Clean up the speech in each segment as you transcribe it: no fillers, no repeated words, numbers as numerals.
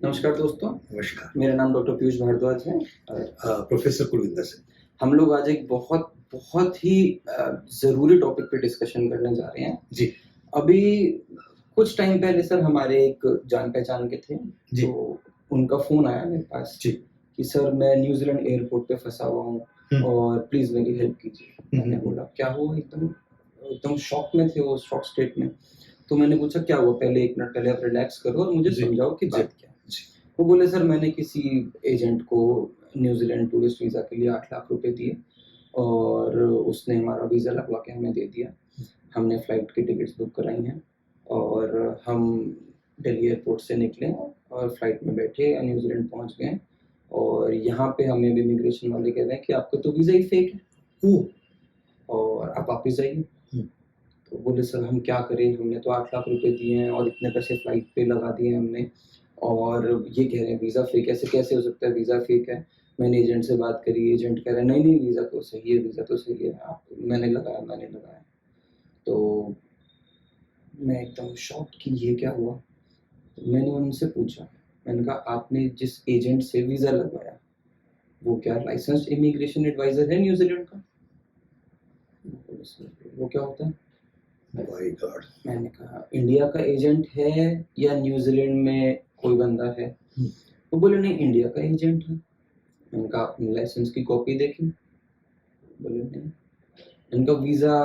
नमस्कार दोस्तों, नमस्कार। मेरा नाम डॉक्टर पीयूष भारद्वाज है। प्रोफेसर कुलविंदर सिंह। हम लोग आज एक बहुत ही ज़रूरी टॉपिक पे डिस्कशन करने जा रहे हैं। जी, अभी कुछ टाइम पहले सर हमारे एक जान-पहचान के थे, जी, तो उनका फ़ोन आया मेरे पास जी। कि सर मैं न्यूज़ीलैंड एयरपोर्ट पे फँसा हुआ हूँ हुँ, और प्लीज़ मेरी हेल्प कीजिए। हुँ, मैंने हुँ, बोला क्या हुआ? एकदम एकदम शॉक में थे वो, शॉक स्टेट में। तो मैंने पूछा क्या हुआ? पहले 1 मिनट पहले आप रिलैक्स करो और मुझे जी, समझाओ कि जी, बात क्या है? जी। वो बोले सर मैंने किसी एजेंट को न्यूज़ीलैंड टूरिस्ट वीज़ा के लिए 8 लाख रुपए दिए और उसने हमारा वीज़ा लगवा के हमें दे दिया। हमने फ्लाइट की टिकट्स बुक कराई हैं और हम दिल्ली एयरपोर्ट से निकले और फ्लाइट में बैठे न्यूज़ीलैंड पहुँच गए और यहाँ पे हमें अब इमिग्रेशन वाले कह रहे हैं कि आपका तो वीज़ा ही फेक है ओह! और आप वापस जाइए। हुँ, तो बोले सर हम क्या करें? हमने तो 8 लाख रुपए दिए हैं और इतने पैसे फ्लाइट पे लगा दिए हमने और ये कह रहे हैं वीज़ा फेक है। ऐसे कैसे हो सकता है वीज़ा फेक है? मैंने एजेंट से बात करी, एजेंट कह रहा है नहीं, नहीं वीज़ा तो सही है, वीज़ा तो सही है। आप मैंने लगाया। तो मैं एकदम शॉक्ड कि ये क्या हुआ? तो मैंने उनसे पूछा, मैंने कहा आपने जिस एजेंट से वीज़ा लगवाया, वो क्या लाइसेंस्ड इमिग्रेशन एडवाइज़र है न्यूज़ीलैंड का? बोले सर वो क्या होता है? My God! मैंने कहा इंडिया का एजेंट है या न्यूजीलैंड में कोई बंदा है? हुँ, वो बोले नहीं इंडिया का एजेंट है। मैंने कहा आपने लाइसेंस की कॉपी देखी? बोले नहीं। इनका वीज़ा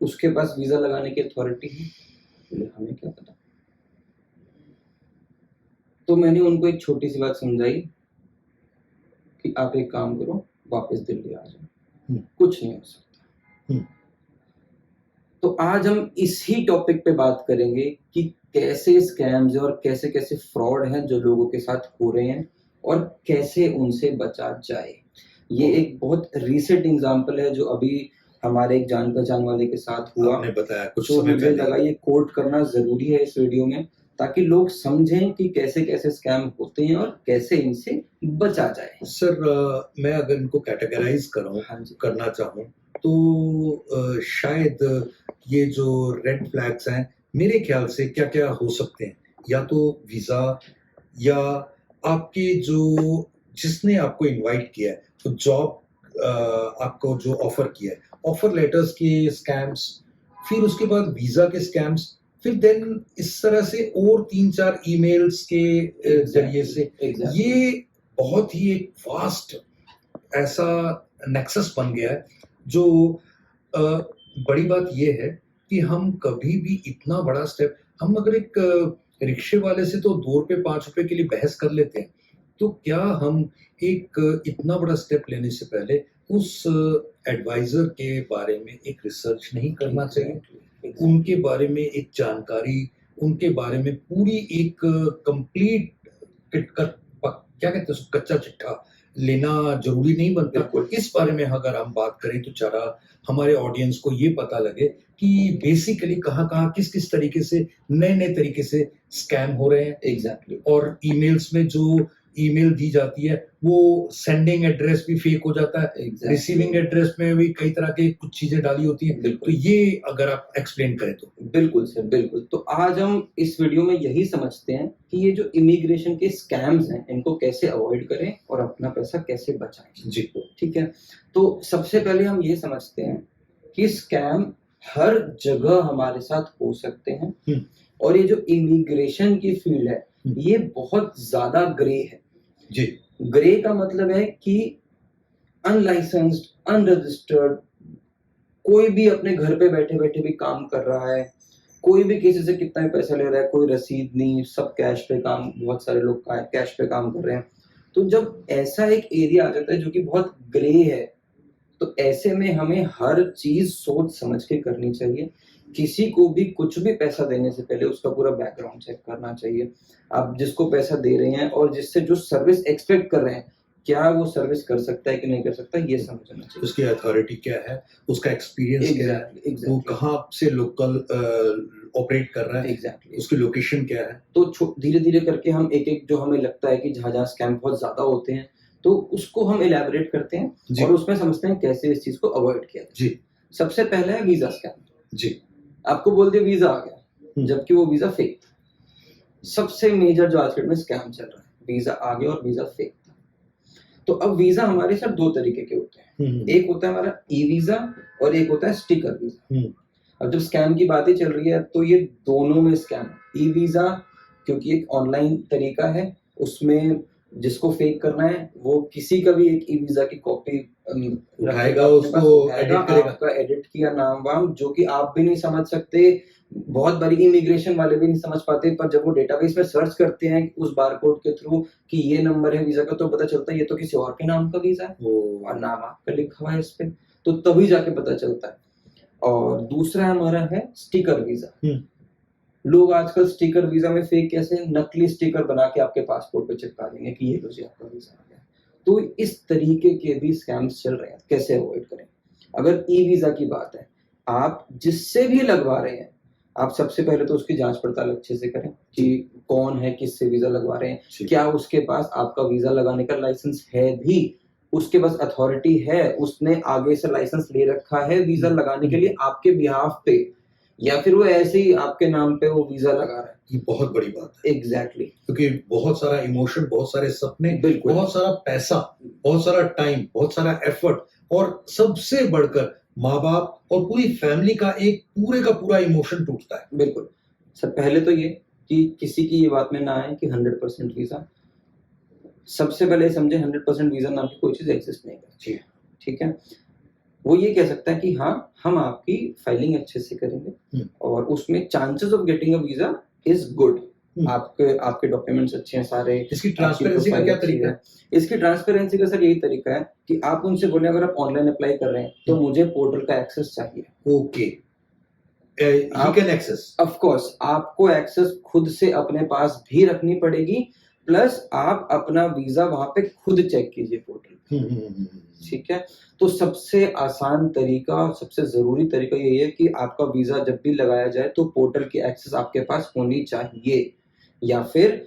उसके पास वीज़ा लगाने की अथॉरिटी है? बोले हमें क्या पता। तो मैंने उनको एक छोटी सी बात समझाई कि आप एक काम करो वापस दिल्ली आ जाओ, हुँ, कुछ नहीं हो सकता। हुँ। तो आज हम इसी टॉपिक पे बात करेंगे कि कैसे स्कैम्स और कैसे-कैसे फ्रॉड हैं जो लोगों के साथ हो रहे हैं और कैसे उनसे बचा जाए। ये एक बहुत रीसेंट एग्ज़ाम्पल है जो अभी हमारे एक जान-पहचान वाले के साथ हुआ। आपने बताया कुछ तो समय मुझे पहले लगा ही। ये कोट करना ज़रूरी है इस वीडियो में ताकि लोग समझें कि कैसे-कैसे स्कैम होते हैं और कैसे इनसे बचा जाए। सर मैं अगर इनको कैटेगराइज़ हाँ जी। करना चाहूँ तो शायद ये जो रेड फ्लैग्स हैं, मेरे ख़्याल से क्या-क्या हो सकते हैं। या तो वीज़ा या आपके जो जिसने आपको इनवाइट किया है, तो जॉब आपको जो ऑफ़र किया है, ऑफ़र लेटर्स के स्कैम्स, फिर उसके बाद वीज़ा के स्कैम्स, फिर देन इस तरह से और 3-4 ईमेल्स के ज़रिए से एग्ज़ैक्टली। ये बहुत ही एक वास्ट ऐसा नेक्सस बन गया है जो अ, बड़ी बात ये है कि हम कभी भी इतना बड़ा स्टेप हम अगर एक रिक्शे वाले से तो ₹2 ₹5 के लिए बहस कर लेते हैं, तो क्या हम एक इतना बड़ा स्टेप लेने से पहले उस एडवाइज़र के बारे में एक रिसर्च नहीं करना चाहिए? एग्ज़ैक्टली। उनके बारे में एक जानकारी, उनके बारे में पूरी एक कंप्लीट किट का क्या कहते हैं उसको कच्चा चिट्ठा लेना ज़रूरी नहीं बनता। बिल्कुल। इस बारे में अगर हम बात करें तो ज़रा हमारे ऑडियंस को ये पता लगे कि बेसिकली कहाँ-कहाँ, किस-किस तरीके से, नए-नए तरीके से स्कैम हो रहे हैं एग्ज़ैक्टली। और ईमेल्स में जो ईमेल दी जाती है, वो सेंडिंग एड्रेस भी फेक हो जाता है। एग्ज़ैक्टली। रिसीविंग एड्रेस में भी कई तरह की कुछ चीज़ें डाली होती हैं। तो बिल्कुल। ये अगर आप एक्सप्लेन करें तो? बिल्कुल सर, बिल्कुल। तो आज हम इस वीडियो में यही समझते हैं कि ये जो इमिग्रेशन के स्कैम्स हैं, इनको कैसे अवॉइड करें और अपना पैसा कैसे बचाएँ। जी। ठीक है? तो सबसे पहले हम ये समझते हैं कि स्कैम हर जगह हमारे साथ हो सकते हैं हुँ, और ये जो इमिग्रेशन की फ़ील्ड है, हुँ। ये बहुत ज़्यादा ग्रे है। जी। ग्रे का मतलब है कि अनलाइसेंस्ड, अनरजिस्टर्ड कोई भी अपने घर पे बैठे-बैठे भी काम कर रहा है। कोई भी किसी से कितना भी पैसा ले रहा है, कोई रसीद नहीं, सब कैश पे काम बहुत सारे लोग का कैश पे काम कर रहे हैं। तो जब ऐसा एक एरिया आ जाता है जो कि बहुत ग्रे है, तो ऐसे में हमें हर चीज़ सोच समझ के करनी चाहिए। किसी को भी कुछ भी पैसा देने से पहले उसका पूरा बैकग्राउंड चेक करना चाहिए। आप जिसको पैसा दे रहे हैं और जिससे जो सर्विस एक्सपेक्ट कर रहे हैं, क्या वो सर्विस कर सकता है कि नहीं कर सकता, ये समझना चाहिए। उसकी अथॉरिटी क्या है? उसका एक्सपीरियंस क्या है? एग्ज़ैक्टली, वो एग्ज़ैक्टली, कहाँ से लोकल ऑपरेट कर रहा है? एग्ज़ैक्टली। उसकी लोकेशन क्या है? तो धीरे-धीरे करके हम एक-एक जो हमें लगता है कि जहाँ-जहाँ स्कैम बहुत ज़्यादा होते हैं, तो उसको हम इलैबोरेट करते हैं जी, और उसमें समझते हैं कैसे इस चीज़ को अवॉइड किया जाए। जी, सबसे पहला है वीज़ा स्कैम। जी। आपको बोल दिया वीज़ा आ गया, हुँ, जबकि वो वीज़ा फेक था। सबसे मेजर जो आज के डेट में स्कैम चल रहा है, वीजा आ गया और वीजा फेक था। तो अब वीजा हमारे साथ दो तरीके के होते हैं, एक होता है हमारा ई वीजा और एक होता है स्टिकर वीजा। अब जब स्कैम की बातें चल रही है तो ये दोनों में स्कैम है। ई वीजा क्योंकि एक ऑनलाइन तरीका है, उसमें जिसको फेक करना है वो किसी का भी एक ई वीजा की कॉपी उठाएगा, उसको एडिट करेगा, आपका एडिट किया नाम वाम जो कि आप भी नहीं समझ सकते, बहुत बड़ी इमिग्रेशन वाले भी नहीं समझ पाते, पर जब वो डेटाबेस में सर्च करते हैं उस बारकोड के थ्रू कि ये नंबर है वीजा का, तो पता चलता है ये तो किसी और के नाम का वीजा है और नाम आपका लिखा हुआ है इस पे, तो तभी जाके पता चलता है। और दूसरा हमारा है स्टिकर वीजा। लोग आजकल स्टिकर वीजा में फेक कैसे नकली स्टिकर बना के आपके पासपोर्ट पे चिपका देंगे कि ये लो जी आपका वीजा आ गया। तो इस तरीके के भी स्कैम्स चल रहे हैं, कैसे अवॉइड करें? अगर ई वीजा की बात है, आप जिससे भी लगवा रहे हैं, आप सबसे पहले तो उसकी जांच पड़ताल अच्छे से करें कि कौन है, किससे वीजा लगवा रहे हैं, क्या उसके पास आपका वीजा लगाने का लाइसेंस है भी, उसके पास अथॉरिटी है, उसने आगे से लाइसेंस ले रखा है वीजा लगाने के लिए आपके बिहाफ पे, या फिर वो ऐसे ही आपके नाम पे वो वीजा लगा रहा है। ये बहुत बड़ी बात है। एग्जैक्टली क्योंकि बहुत सारा इमोशन, बहुत सारे सपने, बिल्कुल, बहुत सारा पैसा, बहुत सारा टाइम, बहुत सारा एफर्ट और सबसे बढ़कर माँ बाप और पूरी फैमिली का एक पूरे का पूरा इमोशन टूटता है। बिल्कुल सर, पहले तो ये कि किसी की ये बात में ना आए कि 100% वीजा, सबसे पहले समझे 100% वीजा नाम की कोई चीज एग्जिस्ट नहीं करती, ठीक है। वो ये कह सकता है कि हाँ हम आपकी फाइलिंग अच्छे से करेंगे और उसमें chances of getting a visa is good, आपके डॉक्यूमेंट्स अच्छे हैं सारे। इसकी ट्रांसपेरेंसी का क्या तरीका है? इसकी ट्रांसपेरेंसी का सर यही तरीका है कि आप उनसे बोले अगर आप ऑनलाइन अप्लाई कर रहे हैं तो मुझे पोर्टल का एक्सेस चाहिए। Okay, you can access. Of course आपको एक्सेस खुद से अपने पास भी रखनी पड़ेगी, प्लस आप अपना वीजा वहां पे खुद चेक कीजिए पोर्टल पे, ठीक है। तो सबसे आसान तरीका, सबसे जरूरी तरीका यही है कि आपका वीजा जब भी लगाया जाए तो पोर्टल की एक्सेस आपके पास होनी चाहिए, या फिर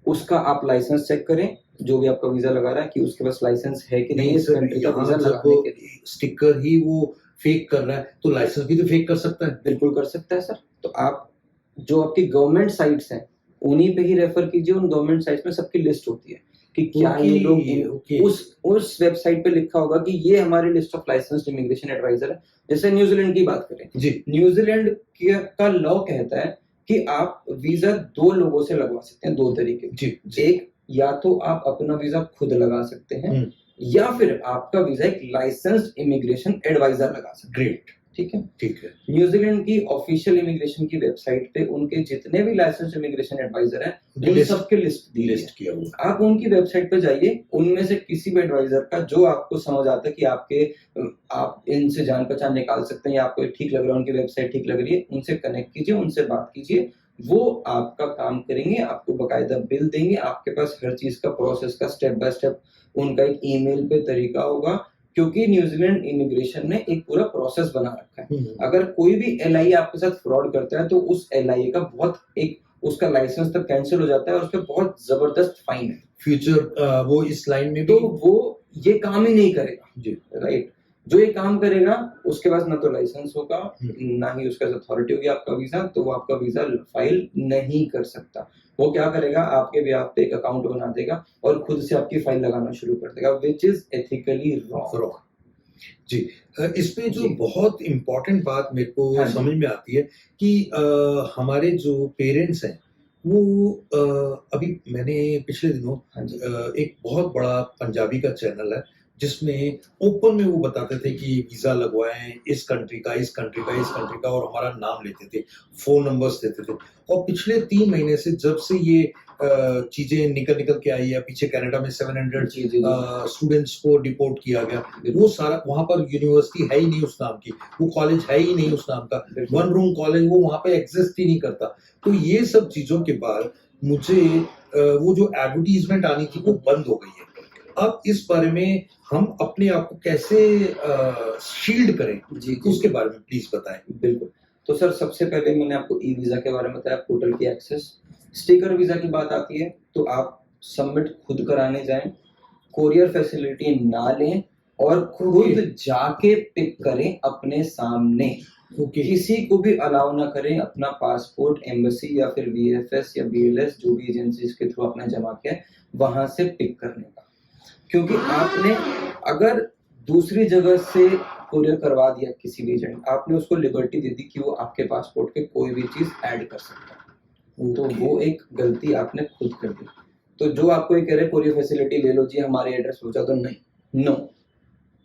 उसका आप लाइसेंस चेक करें जो भी आपका वीजा लगा रहा है कि उसके पास लाइसेंस है कि नहीं इस कंट्री का वीजा लगाने के लिए। स्टिकर ही वो फेक कर रहा है तो लाइसेंस भी तो फेक कर सकता है। बिल्कुल कर सकता है सर। तो आप जो आपकी गवर्नमेंट साइट्स हैं उन्हीं पे ही रेफर कीजिए, उन गवर्नमेंट साइट्स में सबकी लिस्ट होती है कि क्या ये लोग उस वेबसाइट पे लिखा होगा कि ये हमारी list of licensed immigration adviser है। जैसे न्यूजीलैंड की बात करें जी, न्यूजीलैंड का लॉ कहता है कि आप वीजा दो लोगों से लगवा सकते हैं, दो तरीके जी, एक या तो आप अपना वीजा खुद लगा सकते हैं या फिर आपका वीजा एक लाइसेंस्ड इमिग्रेशन एडवाइजर लगा सकते हैं। ग्रेट, ठीक है, ठीक है। न्यूजीलैंड की ऑफिशियल इमिग्रेशन की वेबसाइट पे उनके जितने भी लाइसेंस्ड इमिग्रेशन एडवाइजर हैं उन सबके लिस्ट किया हुआ है। आप उनकी वेबसाइट पे जाइए, उनमें से किसी भी एडवाइजर का जो आपको समझ आता है कि आप इनसे जान पहचान निकाल सकते हैं या आपको ठीक लग रहा है, उनकी वेबसाइट ठीक लग रही है, उनसे कनेक्ट कीजिए, उनसे बात कीजिए, वो आपका काम करेंगे, आपको बकायदा बिल देंगे, आपके पास हर चीज का प्रोसेस का स्टेप बाय स्टेप उनका एक ईमेल पे तरीका होगा, क्योंकि न्यूजीलैंड इमिग्रेशन ने एक पूरा प्रोसेस बना रखा है। अगर कोई भी एलआई आपके साथ फ्रॉड करता है तो उस एलआई का बहुत एक उसका लाइसेंस तक कैंसिल हो जाता है और उस पर बहुत जबरदस्त फाइन है। फ्यूचर वो इस लाइन में तो वो ये काम ही नहीं करेगा जी, राइट। जो ये काम करेगा उसके पास ना तो लाइसेंस होगा ना ही उसके पास अथॉरिटी होगी आपका वीजा, तो वो आपका वीजा फाइल नहीं कर सकता। वो क्या करेगा, आपके बिहाफ पे एक अकाउंट बना देगा और खुद से आपकी फाइल लगाना शुरू कर देगा, विच इज एथिकली रॉन्ग जी। इसमें जो बहुत इम्पोर्टेंट बात मेरे को समझ में आती है कि हमारे जो पेरेंट्स हैं वो अभी मैंने पिछले दिनों एक बहुत बड़ा पंजाबी का चैनल है जिसमें ओपन में वो बताते थे कि वीजा लगवाएं इस कंट्री का, इस कंट्री का, इस कंट्री का, और हमारा नाम लेते थे, फोन नंबर्स देते थे। और पिछले 3 महीने से जब से ये चीजें निकल के आई है, पीछे कनाडा में 700 स्टूडेंट्स को डिपोर्ट किया गया, वो सारा वहां पर यूनिवर्सिटी है ही नहीं उस नाम की, वो कॉलेज है ही नहीं उस नाम का, 1 रूम कॉलेज वो वहां पे एग्जिस्ट ही नहीं करता। तो ये सब चीजों के बाद मुझे वो जो एडवर्टीजमेंट आनी थी वो बंद हो गई है। अब इस बारे में हम अपने आप को कैसे शील्ड करें जी, उसके बारे में प्लीज बताएं। बिल्कुल। तो सर सबसे पहले मैंने आपको ई वीजा के बारे में बताया, पोर्टल की एक्सेस। स्टिकर वीजा की बात आती है तो आप सबमिट खुद कराने जाएं, कोरियर फैसिलिटी ना लें और खुद जाके पिक करें अपने सामने। ओके। किसी को भी अलाउ ना करें अपना पासपोर्ट एम्बेसी या फिर वीएफएस या बीएलएस जो भी एजेंसीज के थ्रू आपने जमा किया है वहां से पिक करने का, क्योंकि आपने अगर दूसरी जगह से कुरियर करवा दिया किसी भी एजेंट, आपने उसको लिबर्टी दे दी कि वो आपके पासपोर्ट पे कोई भी चीज ऐड कर सकता है, तो ओके। वो एक गलती आपने खुद कर दी। तो जो आपको ये कह रहे कुरियर फैसिलिटी ले लो जी हमारे एड्रेस पहुंचा दो, नहीं, नो,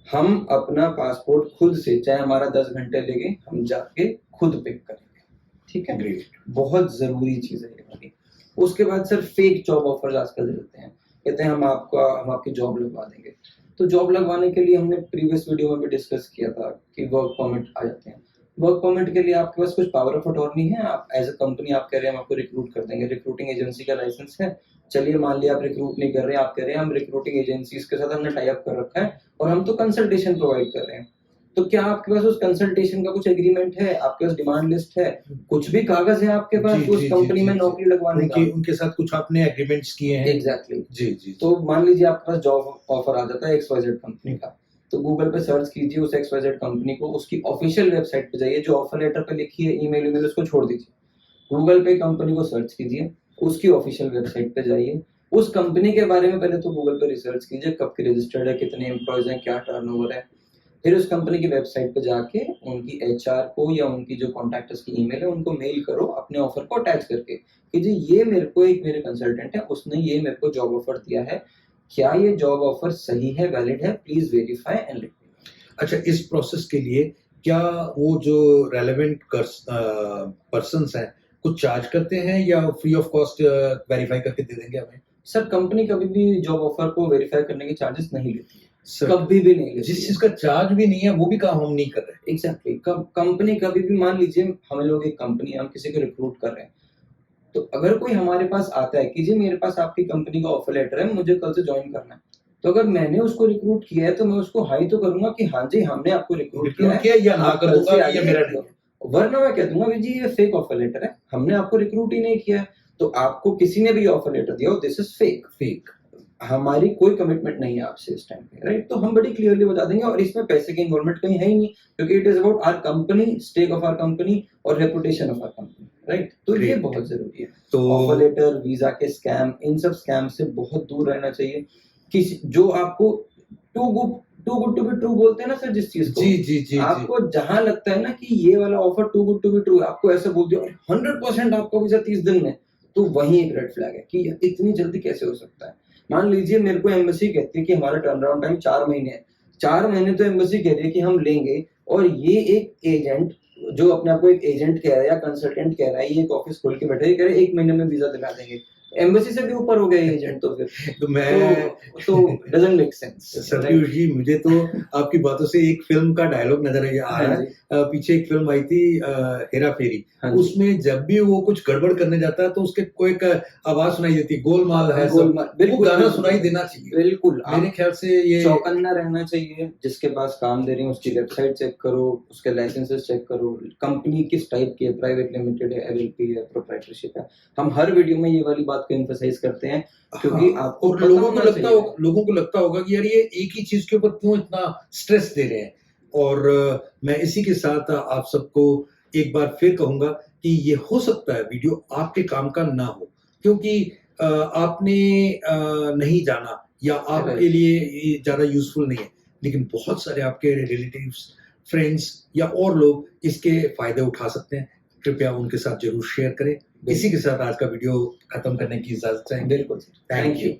हम अपना पासपोर्ट खुद से, चाहे हमारा 10 घंटे लगे, हम जाके खुद पिक करेंगे, ठीक है। ग्रेट। बहुत जरूरी चीज है ये वाली। उसके बाद सर फेक जॉब ऑफर्स आजकल देते हैं, कहते हैं हम आपकी जॉब लगवा देंगे। तो जॉब लगवाने के लिए हमने प्रीवियस वीडियो में भी डिस्कस किया था कि वर्क परमिट आ जाते हैं। वर्क परमिट के लिए आपके पास कुछ पावर ऑफ अटॉर्नी है, आप एज अ कंपनी आप कह रहे हैं हम आपको रिक्रूट कर देंगे, रिक्रूटिंग एजेंसी का लाइसेंस है, चलिए मान लिया आप रिक्रूट नहीं कर रहे हैं, आप कह रहे हैं हम रिक्रूटिंग एजेंसीज के साथ हमने टाई अप कर रखा है और हम तो कंसल्टेशन प्रोवाइड कर रहे हैं। तो क्या आपके पास उस कंसल्टेशन का कुछ एग्रीमेंट है, आपके पास डिमांड लिस्ट है, कुछ भी कागज है आपके पास जी, उस जी, जी, कंपनी जी, में जी। नौकरी लगवाने का? उनके साथ कुछ आपने एग्रीमेंट्स किए हैं? एग्जैक्टली। जी, जी। तो मान लीजिए आपके पास जॉब ऑफर आ जाता है XYZ कंपनी का, तो गूगल पे सर्च कीजिए उस XYZ कंपनी को, उसकी ऑफिशियल वेबसाइट पे जाइए, जो ऑफर लेटर पे लिखी है ईमेल उसको छोड़ दीजिए, गूगल पे कंपनी को सर्च कीजिए, उसकी ऑफिशियल वेबसाइट पे जाइए, उस कंपनी के बारे में पहले तो गूगल पे रिसर्च कीजिए, कब की रजिस्टर्ड है, कितने एम्प्लॉयज हैं, क्या टर्नओवर है, फिर उस कंपनी की वेबसाइट पे जाके उनकी HR को या उनकी जो कॉन्टैक्टर्स की ईमेल है उनको मेल करो अपने ऑफर को अटैच करके कि जी ये मेरे कंसल्टेंट है, उसने ये मेरे को जॉब ऑफर दिया है, क्या ये जॉब ऑफर सही है, वैलिड है, please verify and let me know. अच्छा, इस प्रोसेस के लिए क्या वो जो रेलेवेंट पर्सन्स हैं कुछ चार्ज करते हैं या फ्री ऑफ कॉस्ट वेरीफाई करके दे देंगे हमें? सर कंपनी कभी भी जॉब ऑफर को वेरीफाई करने के चार्जेस नहीं लेती है, सर, कभी भी नहीं लेती जिस है। चीज का चार्ज भी नहीं है वो भी काम हम नहीं कर रहे। एग्जैक्टली, कंपनी कभी भी, मान लीजिए हम लोग एक कंपनी, हम किसी को रिक्रूट कर रहे हैं, तो अगर कोई हमारे पास आता है कि जी मेरे पास आपकी कंपनी का ऑफर लेटर है, मुझे कल से ज्वाइन करना है, तो अगर मैंने उसको रिक्रूट किया है तो मैं उसको हाई तो करूंगा कि हाँ जी हमने आपको रिक्रूट किया है, या ना आप कर कल दूंगा से कि ये आइए, मेरा नहीं है। वरना मैं कह दूंगा कि जी ये फेक ऑफर लेटर है, हमने आपको रिक्रूट ही नहीं किया है, तो आपको किसी ने भी ऑफर लेटर दिया हो, दिस इज फेक, हमारी कोई कमिटमेंट नहीं है आपसे इस टाइम पे, राइट। तो हम बड़ी क्लियरली बता देंगे और इसमें पैसे की इन्वॉल्वमेंट कहीं है ही नहीं, क्योंकि it is about our company, stake of our company और reputation of our company, right. तो ये Great. बहुत जरूरी है। तो ऑफर लेटर, वीजा के स्कैम, इन सब स्कैम से बहुत दूर रहना चाहिए। किसी जो आपको too good to be true बोलते हैं ना सर, जिस चीज को, जी जी जी आपको जहां लगता है ना कि ये वाला offer too good to be true, आपको ऐसे बोल दिया 100% आपको वीजा 30 दिन में, तो वही एक रेड फ्लैग है कि इतनी जल्दी कैसे हो सकता है। मान लीजिए मेरे को एम्बेसी कहती है कि हमारा टर्न अराउंड टाइम 4 महीने है, 4 महीने तो एम्बेसी कह रही है कि हम लेंगे, और ये एक एजेंट जो अपने आप को एक एजेंट कह रहा है या कंसल्टेंट कह रहा है, ये एक ऑफिस खोल के बैठे कह रहे हैं 1 महीने में वीजा दिला देंगे, एम्बेसी से भी ऊपर हो गया एजेंट, तो फिर तो मैं तो doesn't make sense. Satish ji, मुझे तो आपकी बातों से एक फिल्म का डायलॉग नजर आ रहा है। पीछे एक फिल्म आई थी हेरा फेरी, उसमें जब भी वो कुछ गड़बड़ करने जाता है तो उसके कोई एक आवाज सुनाई देती है, गोलमाल है, वो गाना सुनाई देना चाहिए। बिल्कुल, मेरे ख्याल से ये चौकन्ना रहना चाहिए। जिसके पास काम दे रही है उसकी वेबसाइट चेक करो, उसके लाइसेंसेस चेक करो, कंपनी किस टाइप की है, प्राइवेट लिमिटेड है, LLP है, प्रोप्राइटरशिप है। हम हर वीडियो में ये वाली बात को एम्फसाइज करते हैं, क्योंकि आपको और लोगों को लगता होगा कि यार ये एक ही चीज के ऊपर क्यों इतना स्ट्रेस दे रहे हैं। और मैं इसी के साथ आप सबको एक बार फिर कहूंगा कि ये हो सकता है वीडियो आपके काम का ना हो, क्योंकि आपने नहीं जाना या आपके लिए ये ज्यादा यूजफुल नहीं है, लेकिन बहुत सारे आपके रिलेटिव्स, फ्रेंड्स या और लोग इसके फायदे उठा सकते हैं। कृपया उनके साथ जरूर शेयर करें। इसी के साथ आज का वीडियो खत्म करने की इजाजत चाहेंगे। बिल्कुल, थैंक यू।